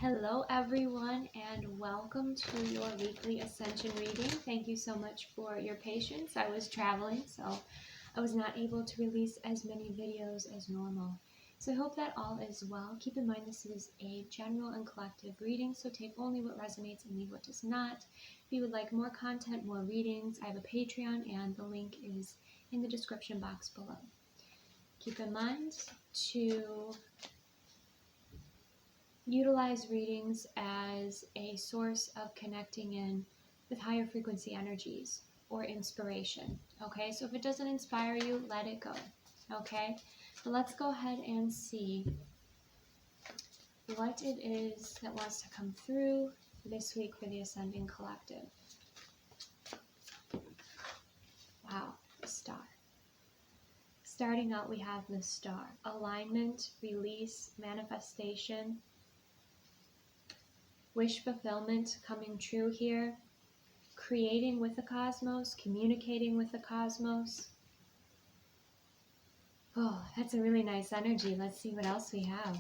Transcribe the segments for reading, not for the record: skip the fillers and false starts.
Hello everyone, and welcome to your weekly Ascension reading. Thank you so much for your patience. I was traveling, so I was not able to release as many videos as normal. So I hope that all is well. Keep in mind this is a general and collective reading, so take only what resonates and leave what does not. If you would like more content, more readings, I have a Patreon and the link is in the description box below. Keep in mind to utilize readings as a source of connecting in with higher frequency energies or inspiration. Okay, so if it doesn't inspire you, let it go. Okay, but let's go ahead and see what it is that wants to come through this week for the Ascending Collective. Wow, the Star. Starting out, we have the Star. Alignment, release, manifestation, wish fulfillment coming true here, creating with the cosmos, communicating with the cosmos. Oh, that's a really nice energy. Let's see what else we have.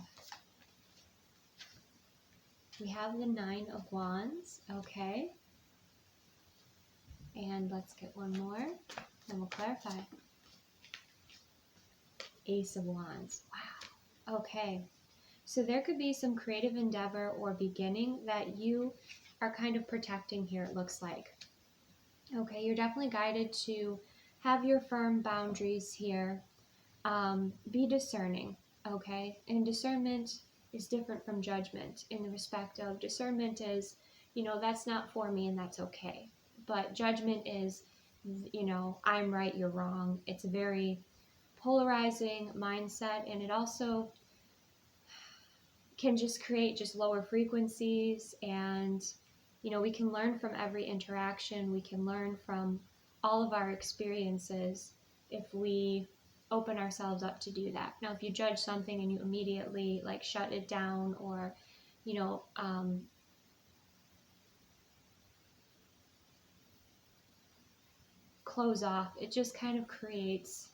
We have the Nine of Wands, okay. And let's get one more, then we'll clarify. Ace of Wands, wow, okay. So there could be some creative endeavor or beginning that you are kind of protecting here, it looks like. Okay, you're definitely guided to have your firm boundaries here. Be discerning, okay? And discernment is different from judgment in the respect of discernment is, that's not for me and that's okay. But judgment is, I'm right, you're wrong. It's a very polarizing mindset, and it also can just create just lower frequencies. And we can learn from every interaction. We can learn from all of our experiences if we open ourselves up to do that. Now, if you judge something and you immediately shut it down or close off, it just kind of creates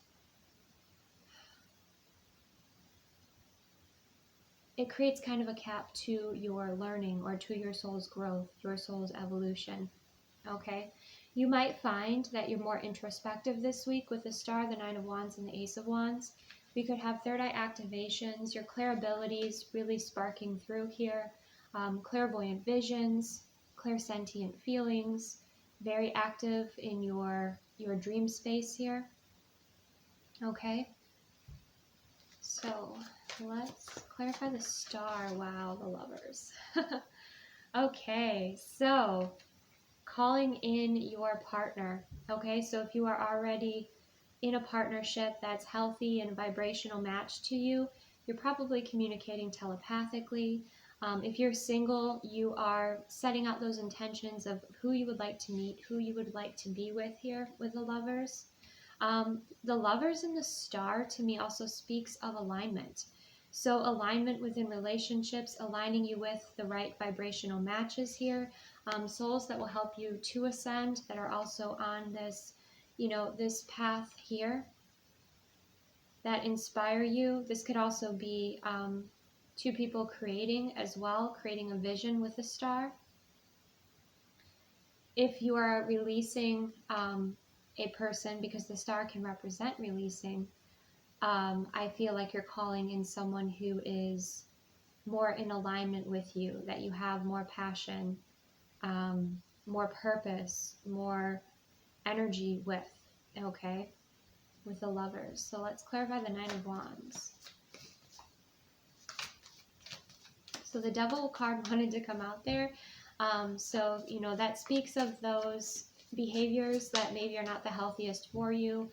kind of a cap to your learning or to your soul's growth, your soul's evolution. Okay, you might find that you're more introspective this week with the Star, the Nine of Wands, and the Ace of Wands. We could have third eye activations, your clair abilities really sparking through here, clairvoyant visions, clairsentient feelings, very active in your dream space here. Okay, so let's clarify the Star. Wow, the Lovers. Okay, so calling in your partner. Okay, so if you are already in a partnership that's healthy and a vibrational match to you, you're probably communicating telepathically. If you're single, you are setting out those intentions of who you would like to meet, who you would like to be with here with the Lovers. The Lovers and the Star to me also speaks of alignment. So alignment within relationships, aligning you with the right vibrational matches here, souls that will help you to ascend, that are also on this, this path here, that inspire you. This could also be two people creating as well, creating a vision with the Star. If you are releasing a person, because the Star can represent releasing, I feel like you're calling in someone who is more in alignment with you, that you have more passion, more purpose, more energy with, okay, with the Lovers. So let's clarify the Nine of Wands. So the Devil card wanted to come out there. So, that speaks of those behaviors that maybe are not the healthiest for you.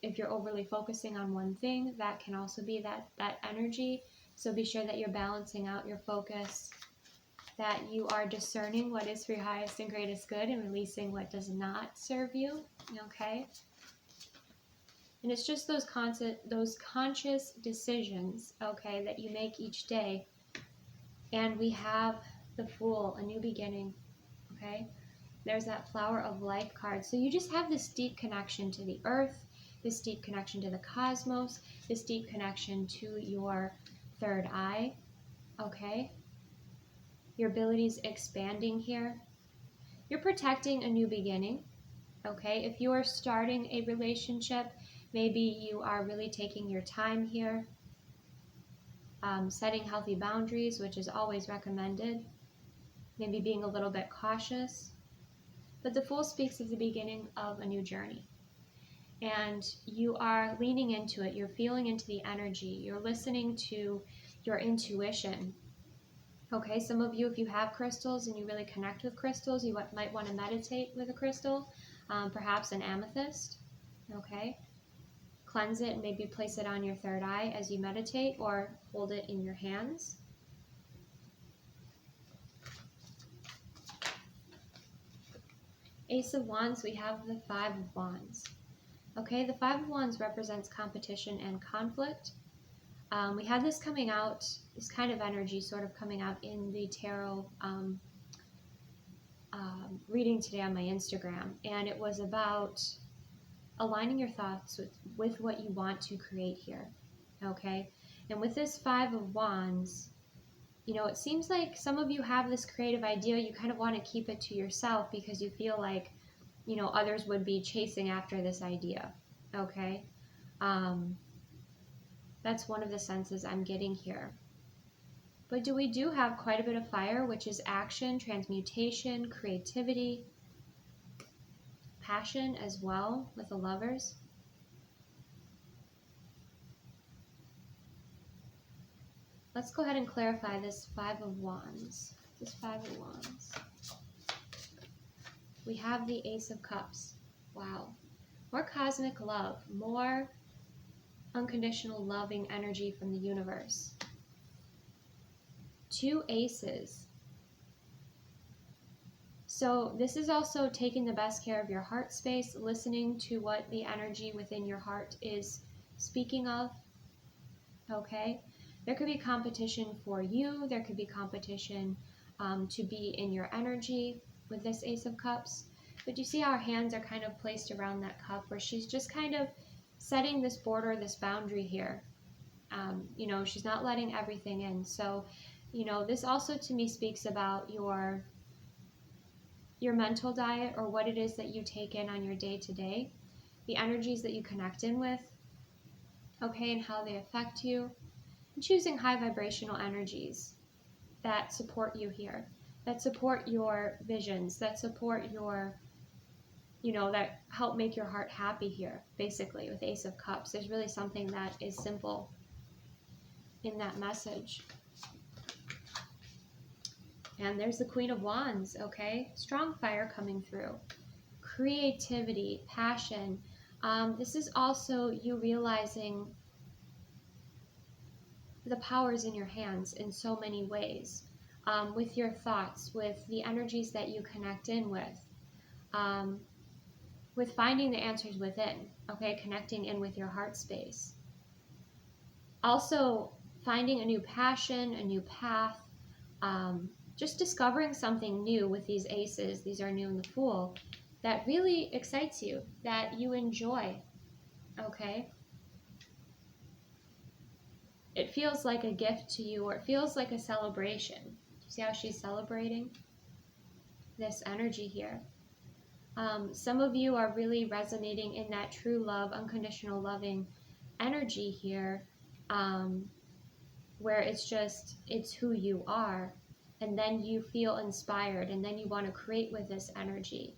If you're overly focusing on one thing, that can also be that energy. So be sure that you're balancing out your focus, that you are discerning what is for your highest and greatest good and releasing what does not serve you, okay? And it's just those conscious decisions, okay, that you make each day. And we have the Fool, a new beginning, okay? There's that Flower of Life card. So you just have this deep connection to the earth, this deep connection to the cosmos, this deep connection to your third eye, okay? your abilities expanding here. You're protecting a new beginning, okay? If you are starting a relationship, maybe you are really taking your time here, setting healthy boundaries, which is always recommended, maybe being a little bit cautious. But the Fool speaks of the beginning of a new journey. And you are leaning into it. You're feeling into the energy. You're listening to your intuition. Okay, some of you, if you have crystals and you really connect with crystals, you might want to meditate with a crystal, perhaps an amethyst. Okay, cleanse it and maybe place it on your third eye as you meditate, or hold it in your hands. Ace of Wands, we have the Five of Wands. Okay, the Five of Wands represents competition and conflict. We had this coming out, this kind of energy sort of coming out in the tarot reading today on my Instagram, and it was about aligning your thoughts with what you want to create here, okay? And with this Five of Wands, you know, it seems like some of you have this creative idea, you kind of want to keep it to yourself because you feel like, you know, others would be chasing after this idea, okay? That's one of the senses I'm getting here. But we do have quite a bit of fire, which is action, transmutation, creativity, passion as well with the Lovers. Let's go ahead and clarify this Five of Wands. This Five of Wands. We have the Ace of Cups. Wow. More cosmic love, more unconditional loving energy from the universe. Two aces. So this is also taking the best care of your heart space, listening to what the energy within your heart is speaking of. Okay? There could be competition for you. There could be competition to be in your energy with this Ace of Cups. But you see how her hands are kind of placed around that cup, where she's just kind of setting this border, this boundary here. You know, she's not letting everything in. So, you know, this also to me speaks about your mental diet, or what it is that you take in on your day-to-day, the energies that you connect in with, okay, and how they affect you, and choosing high vibrational energies that support you here, that support your visions, that support your, you know, that help make your heart happy here. Basically, with Ace of Cups, there's really something that is simple in that message. And there's the Queen of Wands, okay? Strong fire coming through. Creativity, passion. This is also you realizing the powers in your hands in so many ways. With your thoughts, with the energies that you connect in with finding the answers within, okay? Connecting in with your heart space. Also, finding a new passion, a new path, just discovering something new with these aces, these are new in the Fool, that really excites you, that you enjoy, okay? It feels like a gift to you, or it feels like a celebration. You see how she's celebrating this energy here? Some of you are really resonating in that true love, unconditional loving energy here, where it's who you are. And then you feel inspired, and then you want to create with this energy.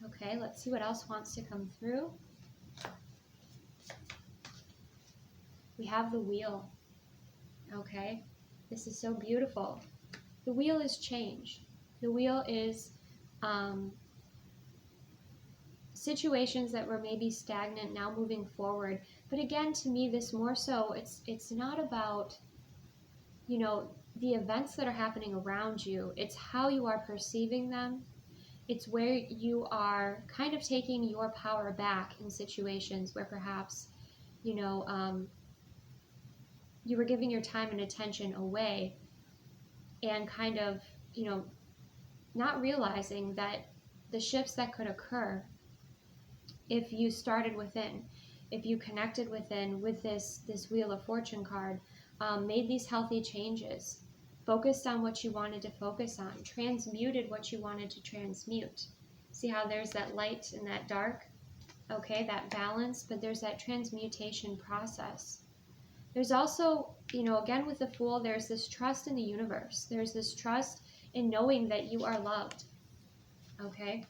Okay, let's see what else wants to come through. We have the Wheel. Okay, this is so beautiful. The Wheel is change. The Wheel is situations that were maybe stagnant, now moving forward. But again, to me, this more so, it's not about, you know, the events that are happening around you. It's how you are perceiving them. It's where you are kind of taking your power back in situations where perhaps, you know, you were giving your time and attention away, and kind of, you know, not realizing that the shifts that could occur if you started within, if you connected within with this Wheel of Fortune card, made these healthy changes, focused on what you wanted to focus on, transmuted what you wanted to transmute. See how there's that light and that dark? Okay, that balance, but there's that transmutation process. There's also, again with the Fool, there's this trust in the universe. There's this trust in knowing that you are loved. Okay?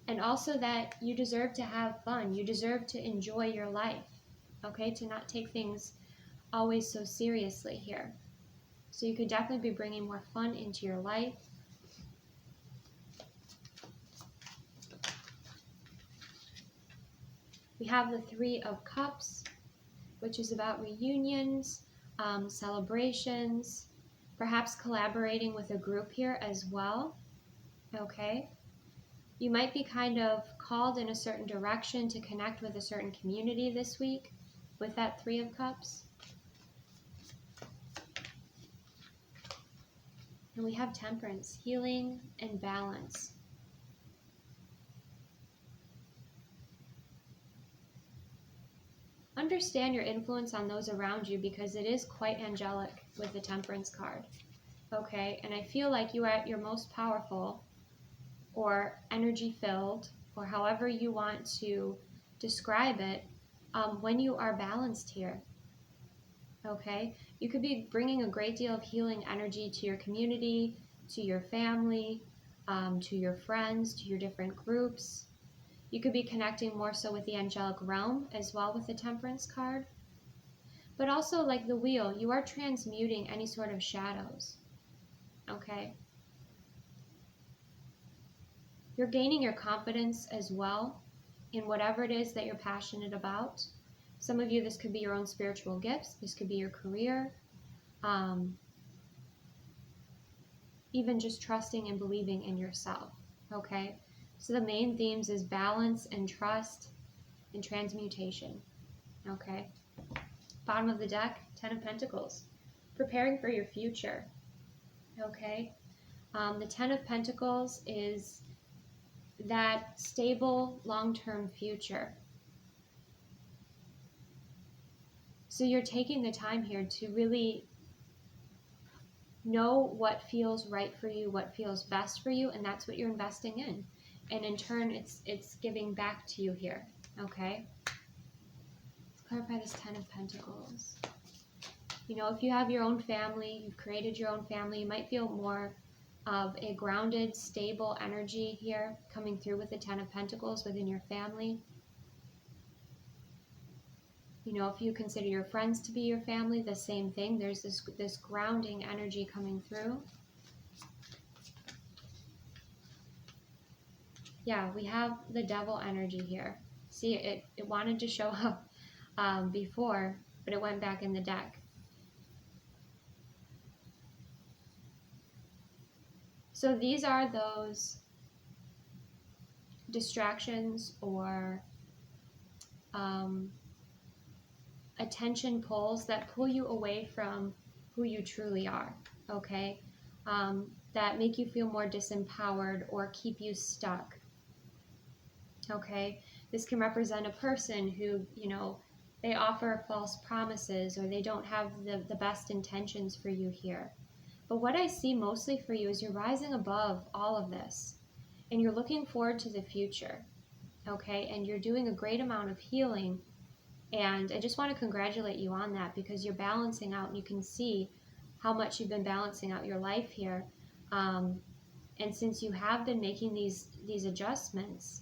And also that you deserve to have fun. You deserve to enjoy your life. Okay? To not take things always so seriously here. So you could definitely be bringing more fun into your life. We have the Three of Cups, which is about reunions, celebrations, perhaps collaborating with a group here as well. Okay? You might be kind of called in a certain direction to connect with a certain community this week with that Three of Cups. And we have Temperance, healing and balance. Understand your influence on those around you because it is quite angelic with the Temperance card. Okay, and I feel like you are at your most powerful or energy filled, or however you want to describe it, when you are balanced here. Okay, you could be bringing a great deal of healing energy to your community, to your family, to your friends, to your different groups. You could be connecting more so with the angelic realm as well with the Temperance card. But also, like the Wheel, you are transmuting any sort of shadows. Okay? You're gaining your confidence as well in whatever it is that you're passionate about. Some of you, this could be your own spiritual gifts. This could be your career. Even just trusting and believing in yourself. Okay? So the main themes is balance and trust and transmutation. Okay? Bottom of the deck, Ten of Pentacles. Preparing for your future. Okay? The Ten of Pentacles is that stable, long-term future. So you're taking the time here to really know what feels right for you, what feels best for you, and that's what you're investing in. And in turn, it's giving back to you here. Okay? Let's clarify this Ten of Pentacles. If you have your own family, you've created your own family, you might feel more of a grounded, stable energy here coming through with the Ten of Pentacles within your family. If you consider your friends to be your family, the same thing. There's this grounding energy coming through. Yeah, we have the Devil energy here. See, it wanted to show up before, but it went back in the deck. So these are those distractions or attention pulls that pull you away from who you truly are, okay? That make you feel more disempowered or keep you stuck, okay? This can represent a person who, they offer false promises or they don't have the best intentions for you here. But what I see mostly for you is you're rising above all of this and you're looking forward to the future, okay? And you're doing a great amount of healing. And I just want to congratulate you on that because you're balancing out and you can see how much you've been balancing out your life here. And since you have been making these adjustments,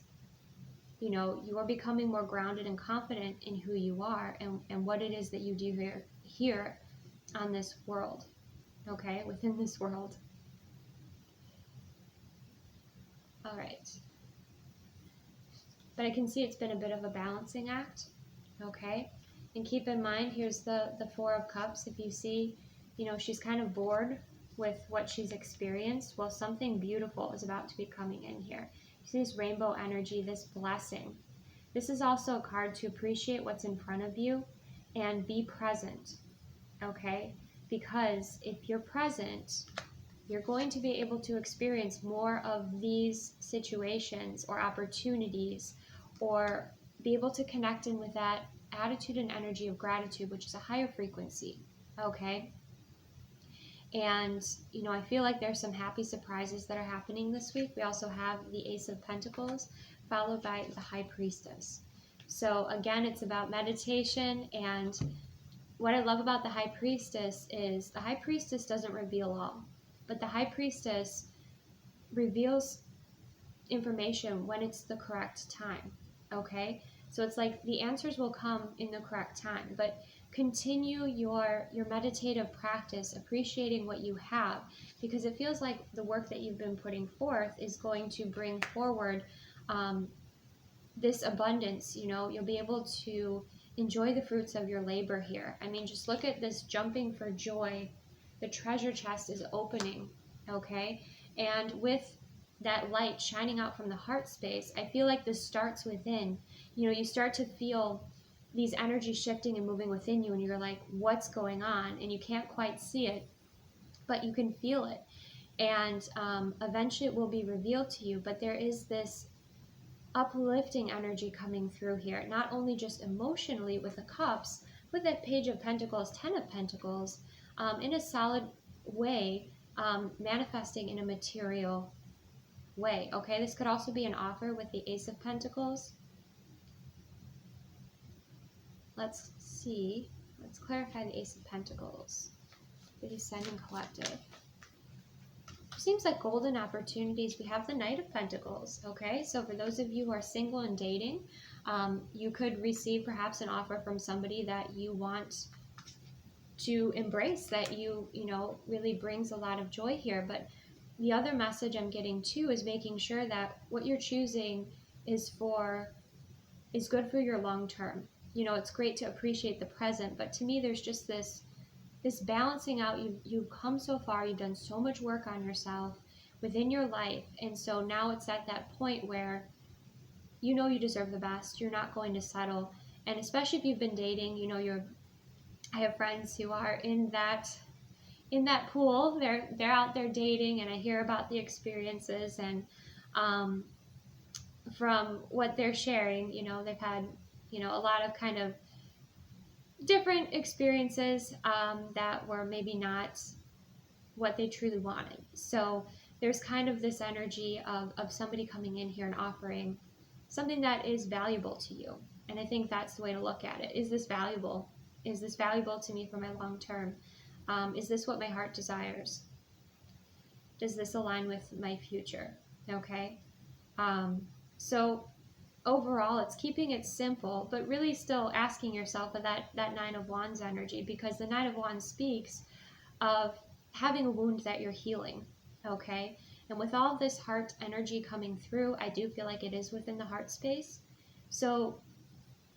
you are becoming more grounded and confident in who you are and what it is that you do here on this world, okay, within this world. All right. But I can see it's been a bit of a balancing act. Okay, and keep in mind, here's the Four of Cups. If you see, she's kind of bored with what she's experienced. Well, something beautiful is about to be coming in here. You see this rainbow energy, this blessing. This is also a card to appreciate what's in front of you and be present, okay? Because if you're present, you're going to be able to experience more of these situations or opportunities or be able to connect in with that attitude and energy of gratitude, which is a higher frequency, okay? And, you know, I feel like there's some happy surprises that are happening this week. We also have the Ace of Pentacles, followed by the High Priestess. So again, it's about meditation. And what I love about the High Priestess is the High Priestess doesn't reveal all, but the High Priestess reveals information when it's the correct time, okay? So it's like the answers will come in the correct time, but continue your meditative practice, appreciating what you have, because it feels like the work that you've been putting forth is going to bring forward this abundance. You know, you'll be able to enjoy the fruits of your labor here. I mean, just look at this jumping for joy. The treasure chest is opening, okay? And with that light shining out from the heart space, I feel like this starts within. You know, you start to feel these energies shifting and moving within you, and you're like, what's going on? And you can't quite see it, but you can feel it. And eventually it will be revealed to you, but there is this uplifting energy coming through here, not only just emotionally with the cups, with that Page of Pentacles, 10 of Pentacles, in a solid way, manifesting in a material way, okay? This could also be an offer with the Ace of Pentacles. Let's see. Let's clarify the Ace of Pentacles. The Descending Collective. Seems like golden opportunities. We have the Knight of Pentacles, okay? So for those of you who are single and dating, you could receive perhaps an offer from somebody that you want to embrace, that you know, really brings a lot of joy here. But the other message I'm getting too is making sure that what you're choosing is good for your long term. You know, it's great to appreciate the present, but to me there's just this balancing out. You've come so far, you've done so much work on yourself within your life, and so now it's at that point where you know you deserve the best. You're not going to settle. And especially if you've been dating, you know, I have friends who are in that pool. They're out there dating, and I hear about the experiences, and from what they're sharing, you know, they've had, you know, a lot of kind of different experiences that were maybe not what they truly wanted. So there's kind of this energy of somebody coming in here and offering something that is valuable to you. And I think that's the way to look at it. Is this valuable? Is this valuable to me for my long term? Is this what my heart desires? Does this align with my future? Okay. So overall, it's keeping it simple, but really still asking yourself of that Nine of Wands energy, because the Nine of Wands speaks of having a wound that you're healing, okay? And with all this heart energy coming through, I do feel like it is within the heart space. So,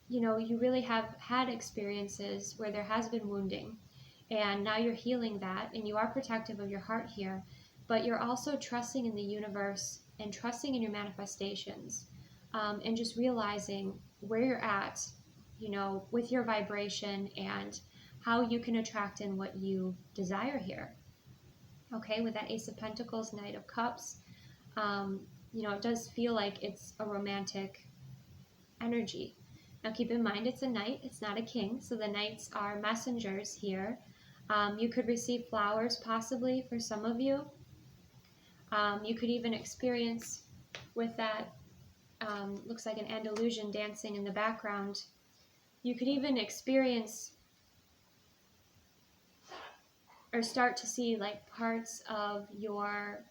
you know, you really have had experiences where there has been wounding, and now you're healing that, and you are protective of your heart here, but you're also trusting in the universe and trusting in your manifestations. And just realizing where you're at, you know, with your vibration and how you can attract in what you desire here. Okay, with that Ace of Pentacles, Knight of Cups, you know, it does feel like it's a romantic energy. Now keep in mind, it's a knight, it's not a king, so the knights are messengers here. You could receive flowers possibly for some of you. You could even experience with that looks like an Andalusian dancing in the background. You could even experience or start to see like parts of your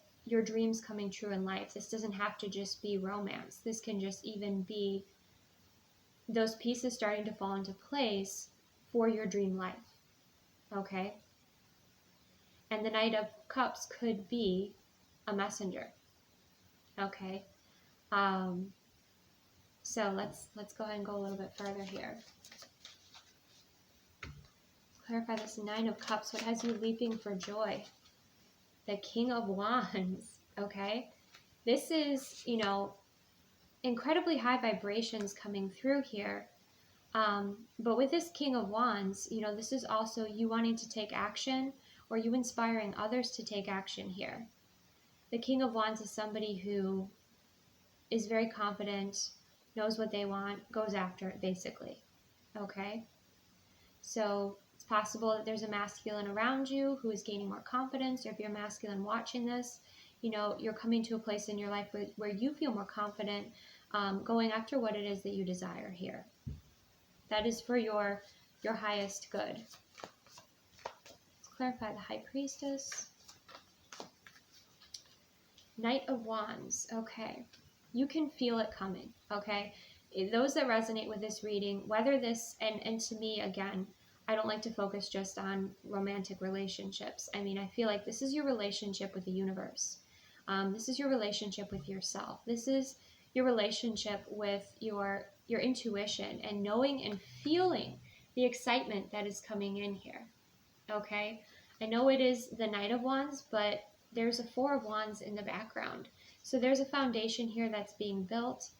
dreams coming true in life. This doesn't have to just be romance. This can just even be those pieces starting to fall into place for your dream life. Okay? And the Knight of Cups could be a messenger. Okay? So let's go ahead and go a little bit further here. Clarify this Nine of Cups. What has you leaping for joy? The King of Wands. Okay? This is, you know, incredibly high vibrations coming through here. But with this King of Wands, you know, this is also you wanting to take action, or you inspiring others to take action here. The King of Wands is somebody who is very confident, knows what they want, goes after it, basically. okay? So it's possible that there's a masculine around you who is gaining more confidence, or if you're masculine watching this, you know, you're coming to a place in your life where you feel more confident going after what it is that you desire here. That is for your highest good. Let's clarify the High Priestess. Knight of Wands, okay. You can feel it coming, okay? Those that resonate with this reading, whether this, and to me, again, I don't like to focus just on romantic relationships. I mean, I feel like this is your relationship with the universe. This is your relationship with yourself. This is your relationship with your intuition and knowing and feeling the excitement that is coming in here, okay? I know it is the Knight of Wands, but there's a Four of Wands in the background. So there's a foundation here that's being built.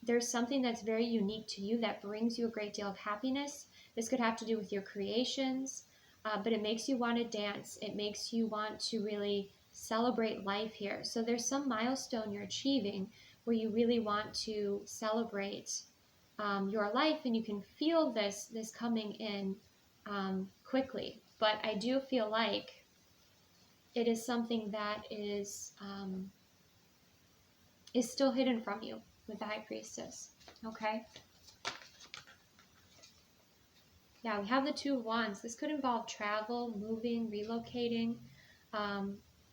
There's something that's very unique to you that brings you a great deal of happiness. This could have to do with your creations, but it makes you want to dance. It makes you want to really celebrate life here. So there's some milestone you're achieving where you really want to celebrate your life, and you can feel this coming in quickly. But I do feel like it is something that is still hidden from you with the High Priestess, okay? Yeah, we have the Two of Wands. This could involve travel, moving, relocating,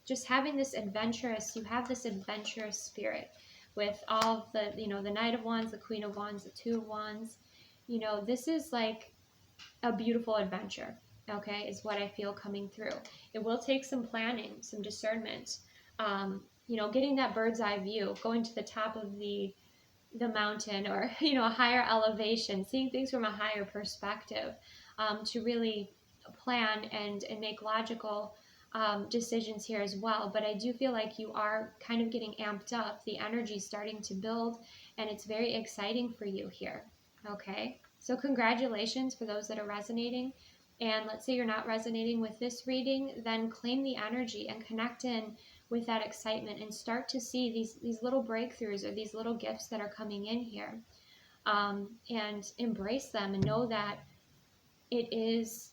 just having this adventurous, you have this adventurous spirit with all of the, you know, the Knight of Wands, the Queen of Wands, the Two of Wands. You know, this is like a beautiful adventure, okay, is what I feel coming through. It will take some planning, some discernment, you know, getting that bird's eye view, going to the top of the mountain, or, you know, a higher elevation, seeing things from a higher perspective, to really plan and make logical decisions here as well. But I do feel like you are kind of getting amped up. The energy is starting to build, and it's very exciting for you here, okay? So congratulations for those that are resonating. And let's say you're not resonating with this reading, then claim the energy and connect in with that excitement and start to see these little breakthroughs or these little gifts that are coming in here, and embrace them and know that it is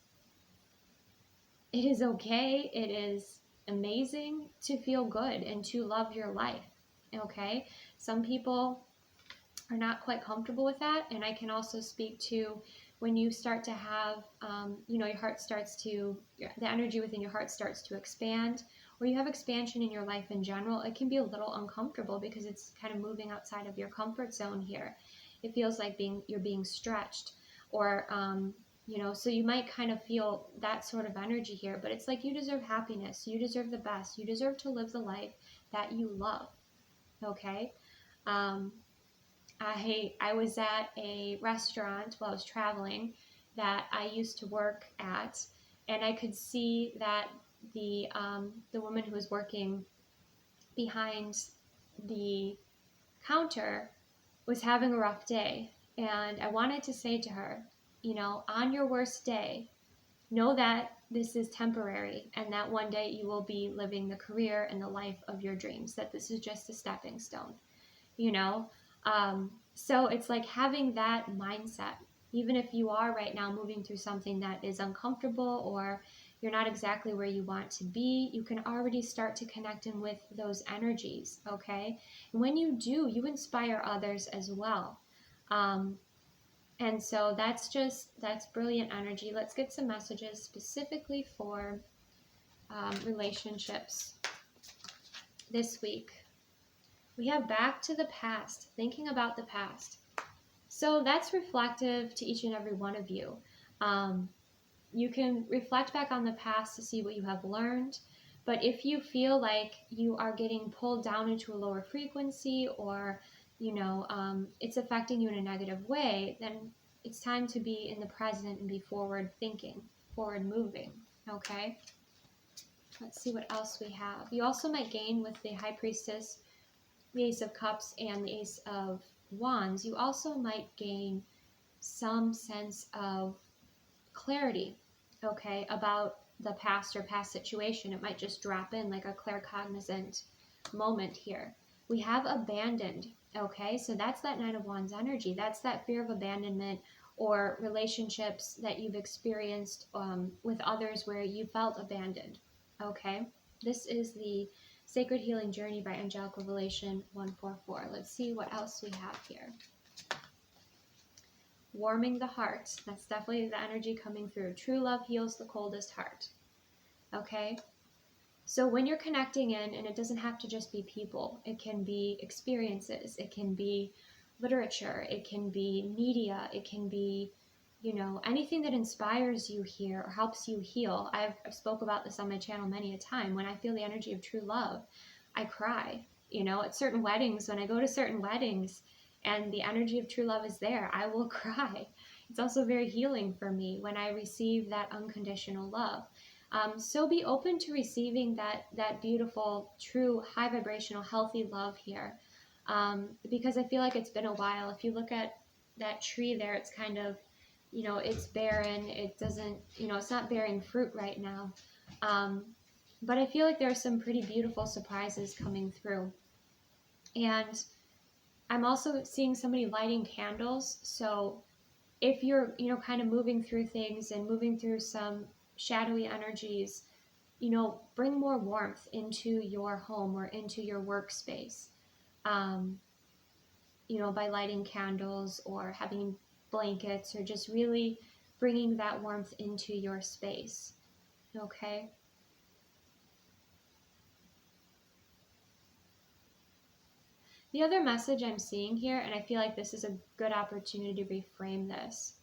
okay. It is amazing to feel good and to love your life, okay? Some people are not quite comfortable with that, and I can also speak to when you start to have, you know, your heart starts to, the energy within your heart starts to expand, or you have expansion in your life in general. It can be a little uncomfortable because it's kind of moving outside of your comfort zone here. It feels like you're being stretched, or, you know, so you might kind of feel that sort of energy here, but it's like you deserve happiness. You deserve the best. You deserve to live the life that you love, okay? I was at a restaurant while I was traveling that I used to work at, and I could see that the woman who was working behind the counter was having a rough day, and I wanted to say to her, you know, on your worst day, know that this is temporary, and that one day you will be living the career and the life of your dreams, that this is just a stepping stone, you know? So it's like having that mindset, even if you are right now moving through something that is uncomfortable, or you're not exactly where you want to be, you can already start to connect in with those energies, okay? And when you do, you inspire others as well. And so that's brilliant energy. Let's get some messages specifically for relationships this week. We have back to the past, thinking about the past. So that's reflective to each and every one of you. You can reflect back on the past to see what you have learned. But if you feel like you are getting pulled down into a lower frequency, or, you know, it's affecting you in a negative way, then it's time to be in the present and be forward thinking, forward moving, okay? Let's see what else we have. You also might gain with the High Priestess, the Ace of Cups, and the Ace of Wands. You also might gain some sense of clarity, okay, about the past or past situation. It might just drop in like a claircognizant moment here. We have abandoned, okay, so that's that Knight of Wands energy. That's that fear of abandonment, or relationships that you've experienced with others where you felt abandoned. Okay, this is the Sacred Healing Journey by Angelic Revelation 144. Let's see what else we have here. Warming the heart. That's definitely the energy coming through. True love heals the coldest heart. Okay, so when you're connecting in, and it doesn't have to just be people, it can be experiences, it can be literature, it can be media, it can be, you know, anything that inspires you here or helps you heal. I've spoke about this on my channel many a time. When I feel the energy of true love, I cry. You know, at certain weddings, when I go to certain weddings and the energy of true love is there, I will cry. It's also very healing for me when I receive that unconditional love. So be open to receiving that beautiful, true, high vibrational, healthy love here. Because I feel like it's been a while. If you look at that tree there, it's kind of, you know, it's barren. It doesn't, you know, it's not bearing fruit right now. But I feel like there are some pretty beautiful surprises coming through. And I'm also seeing somebody lighting candles. So if you're, you know, kind of moving through things and moving through some shadowy energies, you know, bring more warmth into your home or into your workspace, you know, by lighting candles or having blankets, or just really bringing that warmth into your space. Okay. The other message I'm seeing here, and I feel like this is a good opportunity to reframe this,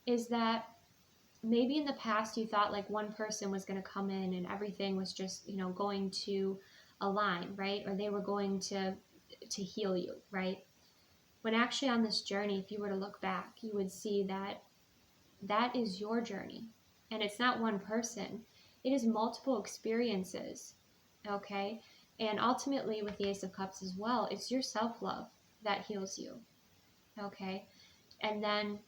is that maybe in the past you thought like one person was going to come in and everything was just, you know, going to align, right? Or they were going to heal you, right? When actually on this journey, if you were to look back, you would see that that is your journey. And it's not one person. It is multiple experiences, okay? And ultimately with the Ace of Cups as well, it's your self-love that heals you, okay? And then,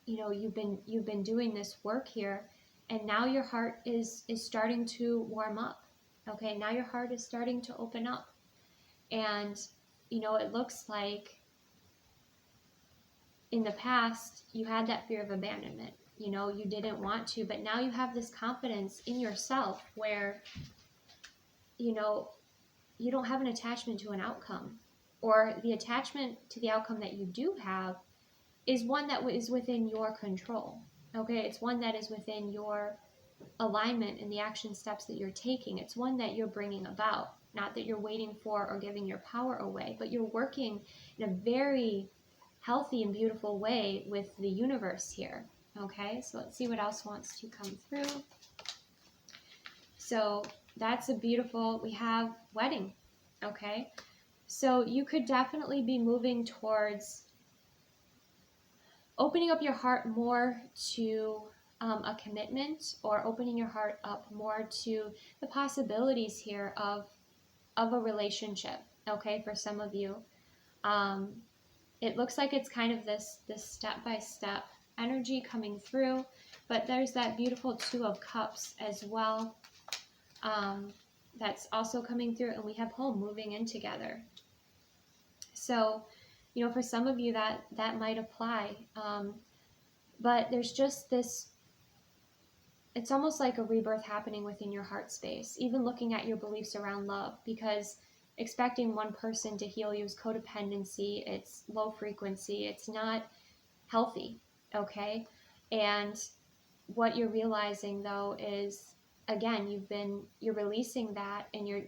you know, you've been doing this work here, and now your heart is starting to warm up, okay? Now your heart is starting to open up. And, you know, it looks like in the past, you had that fear of abandonment. You know, you didn't want to, but now you have this confidence in yourself where, you know, you don't have an attachment to an outcome, or the attachment to the outcome that you do have is one that is within your control. Okay, it's one that is within your alignment and the action steps that you're taking. It's one that you're bringing about, not that you're waiting for or giving your power away, but you're working in a very healthy and beautiful way with the universe here. Okay, so let's see what else wants to come through. So that's a beautiful, we have wedding. Okay, so you could definitely be moving towards opening up your heart more to a commitment, or opening your heart up more to the possibilities here of a relationship. Okay, for some of you, it looks like it's kind of this step-by-step energy coming through, but there's that beautiful Two of Cups as well, that's also coming through, and we have home, moving in together. So, you know, for some of you that might apply, but there's just this, it's almost like a rebirth happening within your heart space, even looking at your beliefs around love, because expecting one person to heal you is codependency, it's low frequency, it's not healthy, okay? And what you're realizing though is, again, you're releasing that, and you're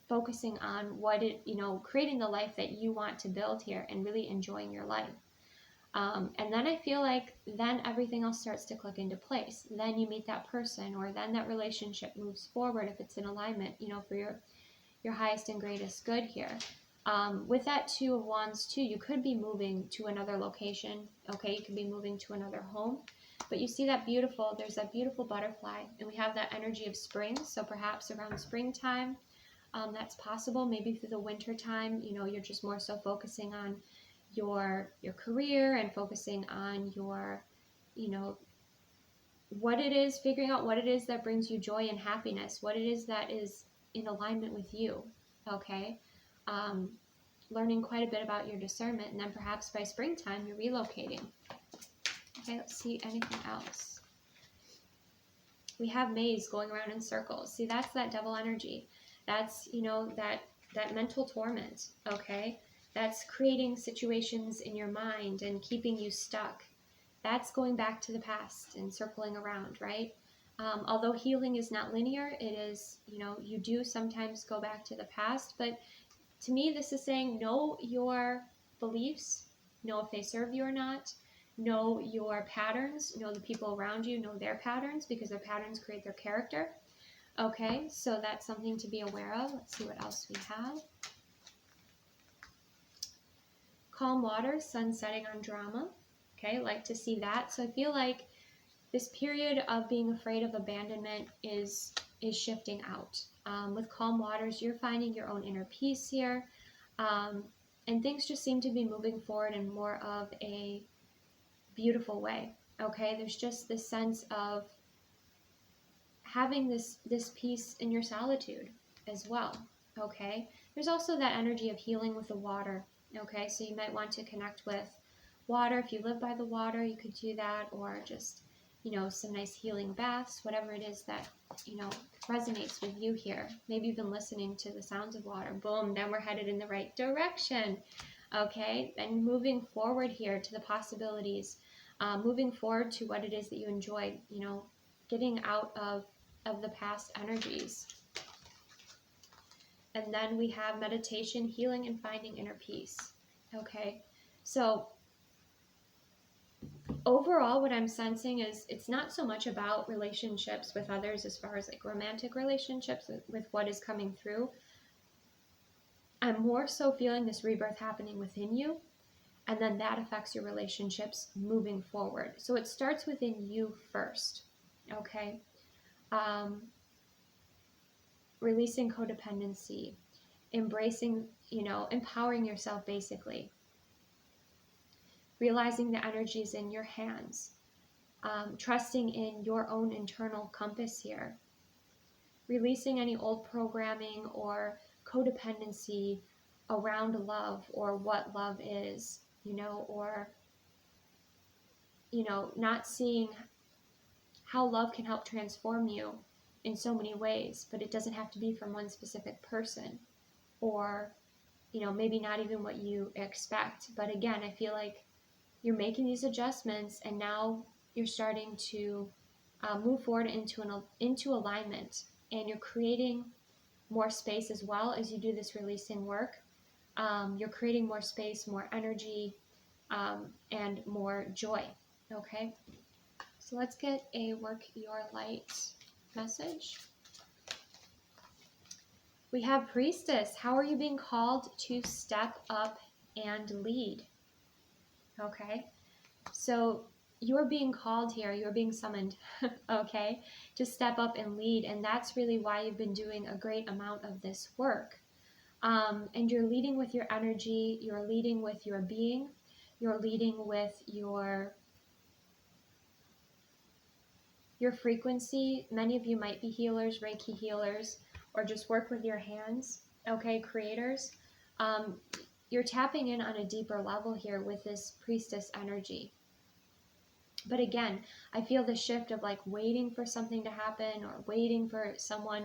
focusing on what it, you know, creating the life that you want to build here and really enjoying your life. And then I feel like then everything else starts to click into place. Then you meet that person, or then that relationship moves forward if it's in alignment, you know, for your highest and greatest good here. With that Two of Wands too, you could be moving to another location, okay? You could be moving to another home, but you see that beautiful, there's that beautiful butterfly, and we have that energy of spring. So perhaps around springtime, that's possible. Maybe through the winter time, you know, you're just more so focusing on your career and focusing on your, you know, what it is, figuring out what it is that brings you joy and happiness, what it is that is in alignment with you, okay? learning quite a bit about your discernment, and then perhaps by springtime you're relocating. Okay, let's see anything else. We have maze going around in circles. See, that's that devil energy. That's, you know, that mental torment, okay? That's creating situations in your mind and keeping you stuck. That's going back to the past and circling around, right? Although healing is not linear, it is, you know, you do sometimes go back to the past, but to me, this is saying know your beliefs, know if they serve you or not, know your patterns, know the people around you, know their patterns, because their patterns create their character. Okay, so that's something to be aware of. Let's see what else we have. Calm water, sun setting on drama. Okay, like to see that. So I feel like this period of being afraid of abandonment is shifting out. With calm waters, you're finding your own inner peace here. And things just seem to be moving forward in more of a beautiful way. Okay, there's just this sense of having this peace in your solitude as well. Okay, there's also that energy of healing with the water. Okay, so you might want to connect with water. If you live by the water, you could do that, or just, you know, some nice healing baths, whatever it is that, you know, resonates with you here. Maybe you've been listening to the sounds of water. Boom, then we're headed in the right direction. Okay, and moving forward here to the possibilities, moving forward to what it is that you enjoy, you know, getting out of the past energies. And then we have meditation, healing, and finding inner peace. Okay, so overall, what I'm sensing is it's not so much about relationships with others as far as like romantic relationships with what is coming through. I'm more so feeling this rebirth happening within you, and then that affects your relationships moving forward. So it starts within you first, okay? Releasing codependency, embracing, you know, empowering yourself basically. Realizing the energies in your hands. Trusting in your own internal compass here. Releasing any old programming or codependency around love or what love is, you know, or, you know, not seeing how love can help transform you in so many ways, but it doesn't have to be from one specific person, or, you know, maybe not even what you expect. But again, I feel like you're making these adjustments, and now you're starting to move forward into alignment, and you're creating more space as well as you do this releasing work. You're creating more space, more energy, and more joy. Okay, so let's get a work your light message. We have Priestess. How are you being called to step up and lead? Okay, so you're being called here, you're being summoned, okay, to step up and lead, and that's really why you've been doing a great amount of this work. And you're leading with your energy, you're leading with your being, you're leading with your frequency. Many of you might be healers, Reiki healers, or just work with your hands, okay, creators. You're tapping in on a deeper level here with this priestess energy. But again, I feel the shift of like waiting for something to happen, or waiting for someone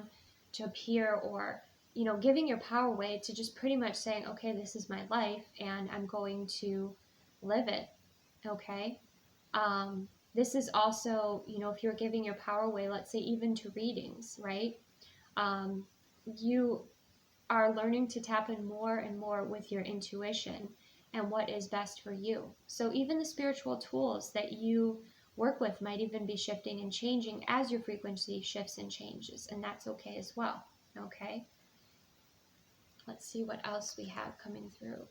to appear, or, you know, giving your power away to just pretty much saying, okay, this is my life and I'm going to live it, okay? This is also, you know, if you're giving your power away, let's say even to readings, right? You are learning to tap in more and more with your intuition and what is best for you. So even the spiritual tools that you work with might even be shifting and changing as your frequency shifts and changes, and that's okay as well, okay? Let's see what else we have coming through.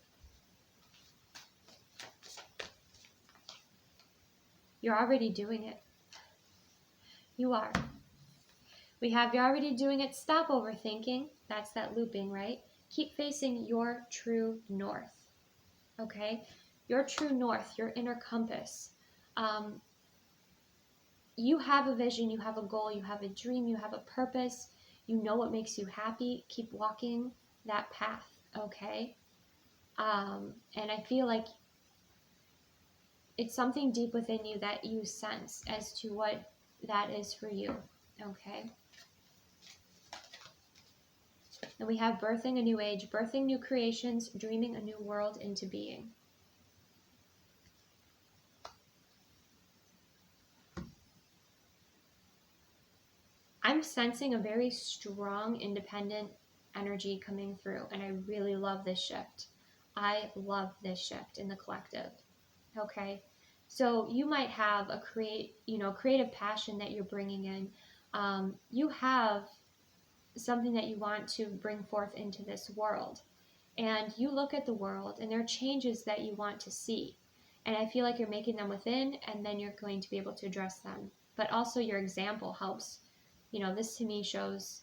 You're already doing it. You are. We have you're already doing it. Stop overthinking. That's that looping, right? Keep facing your true north. Okay? Your true north, your inner compass. You have a vision, you have a goal, you have a dream, you have a purpose. You know what makes you happy. Keep walking that path, okay? And I feel like it's something deep within you that you sense as to what that is for you, okay? And we have birthing a new age, birthing new creations, dreaming a new world into being. I'm sensing a very strong, independent energy coming through, and I really love this shift. I love this shift in the collective, okay? So you might have a creative passion that you're bringing in. You have something that you want to bring forth into this world. And you look at the world, and there are changes that you want to see. And I feel like you're making them within, and then you're going to be able to address them. But also your example helps. This to me shows,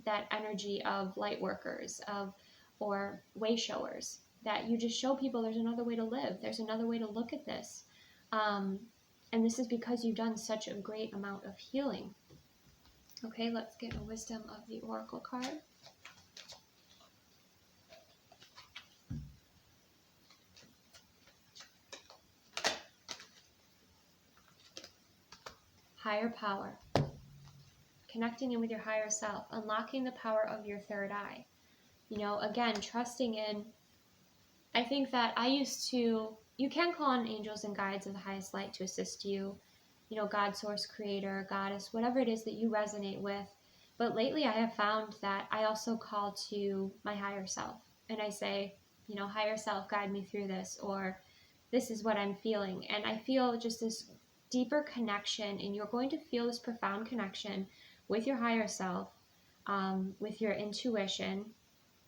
that energy of light workers, or way showers, that you just show people there's another way to live. There's another way to look at this. And this is because you've done such a great amount of healing. Okay, let's get a wisdom of the Oracle card. Higher power. Connecting in with your higher self. Unlocking the power of your third eye. Again, trusting in. I think that you can call on angels and guides of the highest light to assist you. God, source, creator, goddess, whatever it is that you resonate with. But lately I have found that I also call to my higher self. And I say, higher self, guide me through this, or this is what I'm feeling. And I feel just this deeper connection, and you're going to feel this profound connection with your higher self, with your intuition,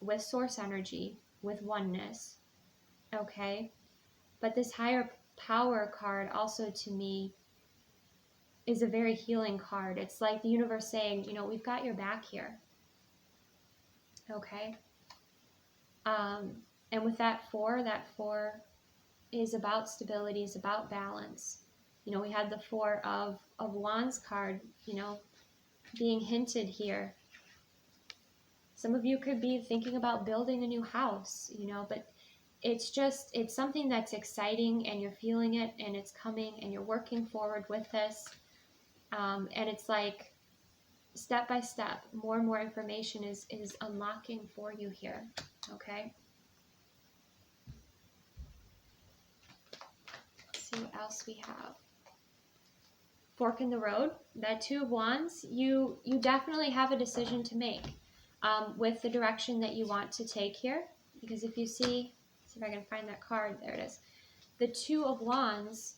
with source energy, with oneness, okay? But this higher power card also to me is a very healing card. It's like the universe saying, we've got your back here, okay? And with that four is about stability, is about balance. We had the Four of Wands card, being hinted here. Some of you could be thinking about building a new house, but it's something that's exciting, and you're feeling it, and it's coming, and you're working forward with this. And it's like step by step, more and more information is unlocking for you here, okay? Let's see what else we have. Fork in the road, that Two of Wands, you definitely have a decision to make with the direction that you want to take here. Because if you see if I can find that card, there it is. The Two of Wands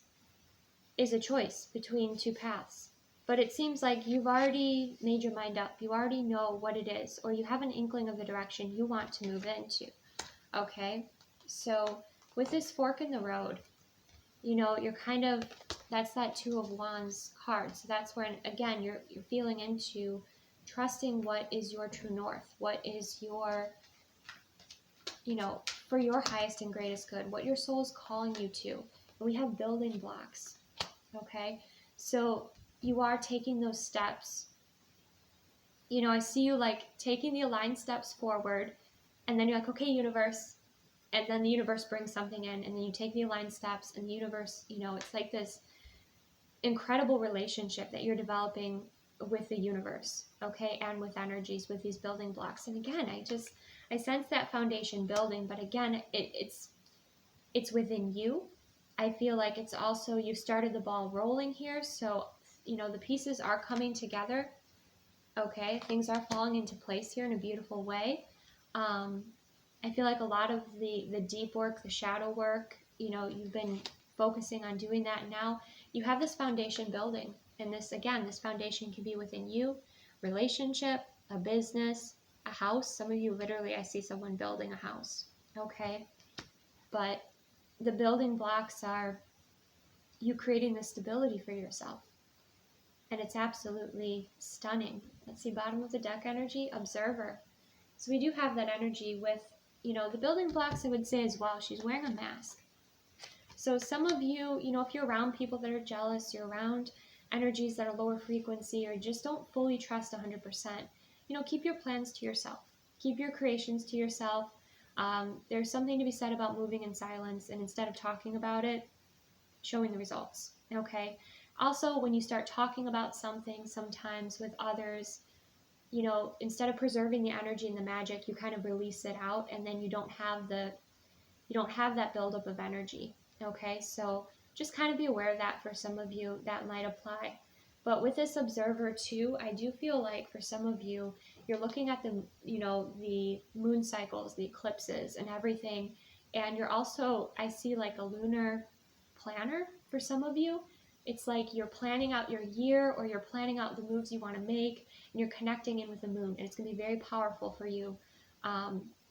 is a choice between two paths. But it seems like you've already made your mind up. You already know what it is, or you have an inkling of the direction you want to move into. Okay? So with this fork in the road, you're kind of, that's that Two of Wands card. So that's where, again, you're feeling into trusting what is your true north, what is your, for your highest and greatest good, what your soul is calling you to. And we have building blocks, okay? So you are taking those steps. I see you like taking the aligned steps forward, and then you're like, okay, universe. And then the universe brings something in, and then you take the aligned steps, and the universe, it's like this incredible relationship that you're developing with the universe, okay, and with energies, with these building blocks. And again, I sense that foundation building, but again, it's within you. I feel like it's also, you started the ball rolling here, so, the pieces are coming together, okay, things are falling into place here in a beautiful way. I feel like a lot of the deep work, the shadow work, you've been focusing on doing that. And now you have this foundation building. And this foundation can be within you, relationship, a business, a house. Some of you, literally, I see someone building a house. Okay. But the building blocks are you creating the stability for yourself. And it's absolutely stunning. Let's see, bottom of the deck energy, observer. So we do have that energy with, the building blocks, I would say as well. She's wearing a mask. So some of you, if you're around people that are jealous, you're around energies that are lower frequency, or just don't fully trust 100%, keep your plans to yourself. Keep your creations to yourself. There's something to be said about moving in silence, and instead of talking about it, showing the results. Okay. Also, when you start talking about something sometimes with others, you know, instead of preserving the energy and the magic, you kind of release it out, and then you don't have that buildup of energy. Okay, so just kind of be aware of that. For some of you, that might apply. But with this observer too, I do feel like for some of you, you're looking at the, you know, the moon cycles, the eclipses and everything. And you're also, I see like a lunar planner for some of you. It's like you're planning out your year, or you're planning out the moves you want to make, and you're connecting in with the moon. And it's going to be very powerful for you,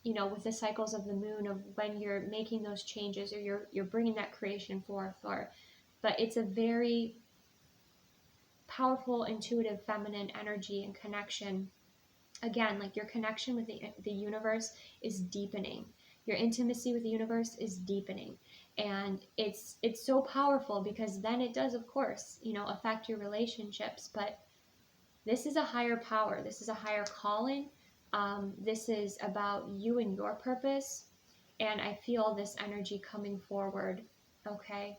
you know, with the cycles of the moon, of when you're making those changes, or you're bringing that creation forth. But it's a very powerful, intuitive, feminine energy and connection. Again, like your connection with the universe is deepening. Your intimacy with the universe is deepening. And it's so powerful, because then it does, of course, you know, affect your relationships. But this is a higher power. This is a higher calling. This is about you and your purpose. And I feel this energy coming forward. Okay.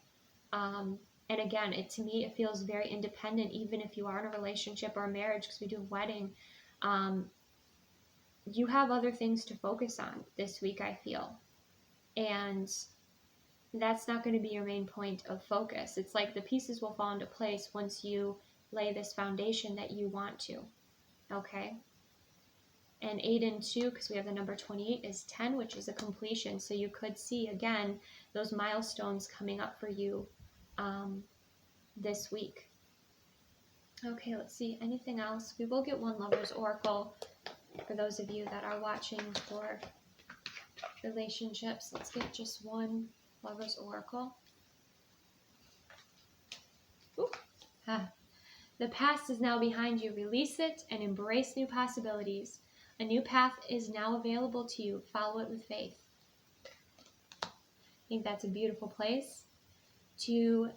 And again, to me, it feels very independent, even if you are in a relationship or a marriage, because we do a wedding. You have other things to focus on this week, I feel. And that's not going to be your main point of focus. It's like the pieces will fall into place once you lay this foundation that you want to. Okay? And 8 and 2, because we have the number 28, is 10, which is a completion. So you could see, again, those milestones coming up for you this week. Okay, let's see. Anything else? We will get one Lover's Oracle for those of you that are watching for relationships. Let's get just one Lover's Oracle. Ooh. The past is now behind you. Release it and embrace new possibilities. A new path is now available to you. Follow it with faith. I think that's a beautiful place to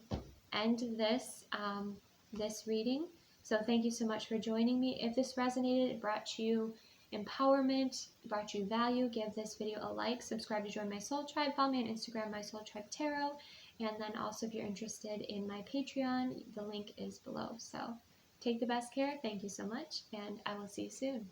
end this this reading. So thank you so much for joining me. If this resonated, it brought you empowerment, brought you value, give this video a like, subscribe to join my soul tribe, follow me on Instagram, my soul tribe tarot, and then also if you're interested in my Patreon, the link is below. So take the best care. Thank you so much, and I will see you soon.